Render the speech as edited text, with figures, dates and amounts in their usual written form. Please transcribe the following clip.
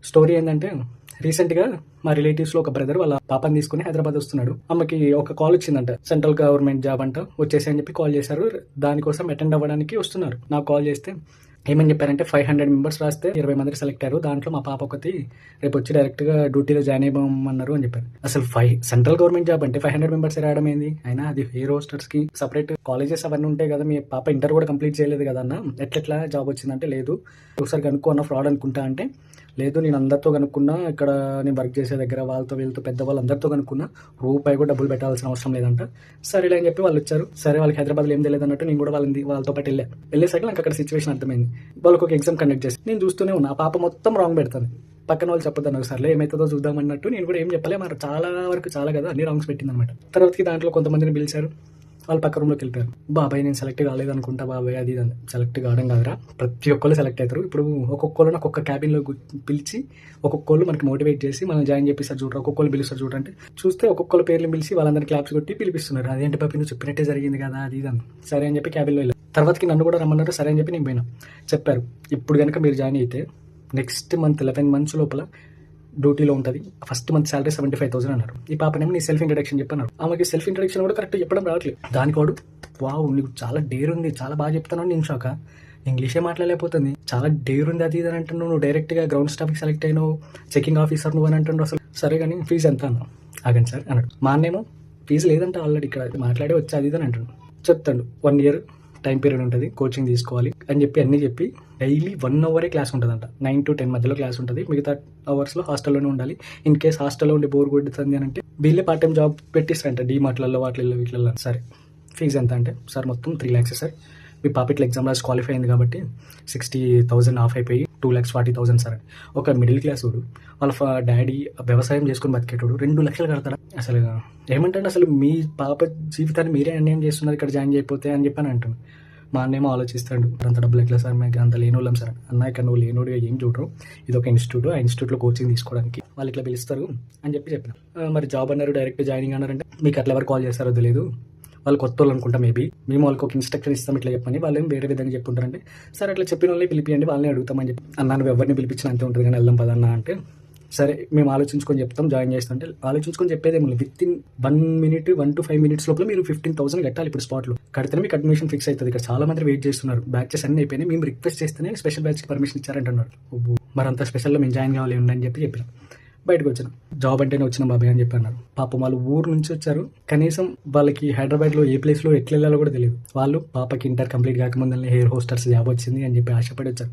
Story ఏంటంటే రీసెంట్గా మా రిలేటివ్స్లో ఒక బ్రదర్ వాళ్ళ పాపని తీసుకుని హైదరాబాద్ వస్తున్నాడు. అమ్మకి ఒక కాల్ వచ్చిందంట, సెంట్రల్ గవర్నమెంట్ జాబ్ అంట, వచ్చేసి అని చెప్పి కాల్ చేశారు. దానికోసం అటెండ్ అవ్వడానికి వస్తున్నారు. నాకు కాల్ చేస్తే ఏమని చెప్పారంటే 500 మెంబర్స్ రాస్తే 20 మంది సెలెక్ట్ అయ్యారు. దాంట్లో మా పాప ఒకటి రేపు వచ్చి డైరెక్ట్గా డ్యూటీలో జాయిన్ అయ్యమన్నారు అని చెప్పారు. అసలు సెంట్రల్ గవర్నమెంట్ జాబ్ అంటే 500 మెంబర్స్ రావడం ఏంది? అయినా అది ఎయిర్ హోస్టర్స్కి సపరేట్ కాలేజెస్ అవన్నీ ఉంటాయి కదా. మీ పాప ఇంటర్ కూడా కంప్లీట్ చేయలేదు కదా అన్న, ఎట్లా జాబ్ వచ్చిందంటే లేదు ఒకసారి కనుక్కో అన్న, ఫ్రాడ్ అనుకుంటా అంటే లేదు నేను అందరితో కనుక్కున్నా, ఇక్కడ నేను వర్క్ చేసే దగ్గర వాళ్ళతో వీళ్ళతో పెద్దవాళ్ళు అందరితో కనుక్కున్నా, రూపాయి కూడా డబ్బులు పెట్టాల్సిన అవసరం లేదంట. సరేలే అని చెప్పి వాళ్ళు వచ్చారు. సరే వాళ్ళకి హైదరాబాద్లో ఏం తెలియదు అన్నట్టు నేను కూడా వాళ్ళతో పాటు వెళ్ళేసరికి నాకు అక్కడ సిచ్యువేషన్ అర్థమైంది. వాళ్ళకి ఒక ఎగ్జామ్ కండక్ట్ చేసి నేను చూస్తూనే ఉన్నా, ఆ పాప మొత్తం రాంగ్ పెడతాను. పక్కన వాళ్ళు చెప్పొద్దాను ఒకసారి ఏమవుతుందో చూద్దాం అన్నట్టు నేను కూడా ఏం చెప్పలే. మరి చాలా వరకు చాలా కదా అన్ని రాంగ్స్ పెట్టింది అనమాట. తర్వాతకి దాంట్లో కొంతమందిని పిలిచారు, వాళ్ళు పక్క రూమ్లోకి వెళ్ళిపోయారు. బాబాయ్ నేను సెలెక్ట్ కాలేదు అనుకుంటా బాబాయ్, అది సెలెక్ట్ కావడం కాదురా, ప్రతి ఒక్కళ్ళు సెలెక్ట్ అవుతారు. ఇప్పుడు ఒక్కొక్కళ్ళని ఒక్కొక్క క్యాబిన్లో పిలిచి ఒక్కొక్కళ్ళు మనకి మోటివేట్ చేసి మనం జాయిన్ చేపిస్తారు చూడరు, ఒక్కొక్కళ్ళు పిలుస్తారు చూడంటే చూస్తే ఒక్కొక్కళ్ళ పేర్లు పిలిచి వాళ్ళందరినీ క్లాప్స్ కొట్టి పిలిపిస్తున్నారు. అదేంటి పాపి నువ్వు చెప్పినట్టే జరిగింది కదా అది ఇది. సరే అని చెప్పి క్యాబిన్లో వెళ్ళారు. తర్వాతకి నన్ను కూడా రమ్మన్నారు. సరే అని చెప్పి నేను పోయినా. చెప్పారు ఇప్పుడు కనుక మీరు జాయిన్ అయితే నెక్స్ట్ మంత్ 11 months లోపల డ్యూటీలో ఉంటుంది. ఫస్ట్ మంత్ శాలరీ 75,000 అన్నారు. ఈ పాపనేమో నీ సెల్ఫ్ ఇంట్రడక్షన్ చెప్పన్నారు. ఆమెకి సెల్ఫ్ ఇంట్రడక్షన్ కూడా కరెక్ట్ చెప్పడం రావట్లేదు. దానికి వాడు వావ్ నీకు చాలా డేర్ ఉంది, చాలా బాగా చెప్తాను. నేను షాక, ఇంగ్లీషే మాట్లాడలేకపోతుంది, చాలా డేర్ ఉంది అది ఇది అని అంటున్నావు. నువ్వు డైరెక్ట్గా గ్రౌండ్ స్టాఫ్కి సెలెక్ట్ అయినావు, చెకింగ్ ఆఫీసర్ నువ్వు అని అంటున్నావు. అసలు సరే కానీ ఫీజు ఎంత అన్నా, ఆగండి సార్ అన్నాడు. మా అన్నేమో ఫీజు లేదంటే ఆల్రెడీ ఇక్కడ మాట్లాడి వచ్చి అది ఇది అని అంటున్నాడు. చెప్తాడు 1 year టైం పీరియడ్ ఉంటుంది, కోచింగ్ తీసుకోవాలి అని చెప్పి అన్నీ చెప్పి డైలీ 1 hour క్లాస్ ఉంటుందంట. 9 to 10 మధ్యలో క్లాస్ ఉంటుంది. మిగతా అవర్స్లో హాస్టల్లోనే ఉండాలి. ఇన్ కేస్ హాస్టల్లో ఉండి బోర్ కొడుతుంది అని అంటే వీళ్ళే పార్ట్ టైం జాబ్ పెట్టిస్తారంట, డీమార్ట్లలో వాటిల్లో వీటిల్లో. సరే ఫీజు ఎంత అంటే సార్ మొత్తం 3 lakhs సార్, మీ పాప ఇట్లా ఎగ్జామ్ రాసి క్వాలిఫై అయింది కాబట్టి 60,000 ఆఫ్ అయిపోయి 2,40,000 సార్. ఒక మిడిల్ క్లాస్ వాడు వాళ్ళ డాడీ వ్యవసాయం చేసుకుని బతికేటోడు 2 లక్షలు కడతాడు. అసలు ఏమంటే అసలు మీ పాప జీవితాన్ని మీరే అన్యాయం చేస్తున్నారు ఇక్కడ జాయిన్ చేయకపోతే అని చెప్పని అంటాను. మా అన్నేమో ఆలోచిస్తాడు, అంత డబ్బులు ఎట్లా సార్, మీకు అంత లేనోళ్ళం సార్. అన్న ఇక్కడ నువ్వు లేనోడిగా ఏం చూడరు, ఇది ఒక ఇన్స్టిట్యూట్, ఆ ఇన్స్టిట్యూట్లో కోచింగ్ తీసుకోవడానికి వాళ్ళు ఇట్లా పిలుస్తారు అని చెప్పిన. మరి జాబ్ అన్నారు, డైరెక్ట్ జాయినింగ్ అన్నారంటే మీకు అట్లా ఎవరు కాల్ చేస్తారో తెలియదు, వాళ్ళు కొత్త వాళ్ళు అనుకుంటా మేబీ, మేము వాళ్ళకి ఒక ఇన్స్ట్రక్షన్ ఇస్తాం ఇట్లా చెప్పని, వాళ్ళు ఏం వేరే విధంగా చెప్పుంటారంటే సరే అట్లా చెప్పిన వాళ్ళని పిలిపియండి, వాళ్ళని అడుగుతామని చెప్పి. అన్న నువ్వు ఎవరిని పిలిపించిన అంతే ఉంటుంది కానీ వెళ్దాం పదన్నా అంటే సరే మేము ఆలోచించుకొని చెప్తాం జాయిన్ చేస్తుంటే. ఆలోచించుకొని చెప్పేదేమో with in 1 minute 1 to 5 minutes లోపల మీరు 15,000 కట్టాలి. ఇప్పుడు స్పాట్లో కడితేనే మీకు అడ్మిషన్ ఫిక్స్ అవుతుంది. ఇక్కడ చాలా మంది వెయిట్ చేస్తున్నారు, బ్యాచెస్ అన్ని అయిపోయినాయి, మేము రిక్వెస్ట్ చేస్తేనే స్పెషల్ బ్యాచ్కి పర్మిషన్ ఇచ్చారంటున్నారు. మరి అంత స్పెషల్లో మేము జాయిన్ కావాలి అని చెప్పిన బయటకు వచ్చిన. జాబ్ అంటేనే వచ్చిన బాబాయ్ అని చెప్పి అన్నారు. పాపం వాళ్ళు ఊరు నుంచి వచ్చారు, కనీసం వాళ్ళకి హైదరాబాద్లో ఏ ప్లేస్లో ఎట్లా వెళ్ళాలో కూడా తెలియదు. వాళ్ళు పాపకి ఇంటర్ కంప్లీట్ కాకముందని ఎయిర్ హోస్టర్స్ జాబ్ వచ్చింది అని చెప్పి ఆశపడి వచ్చారు.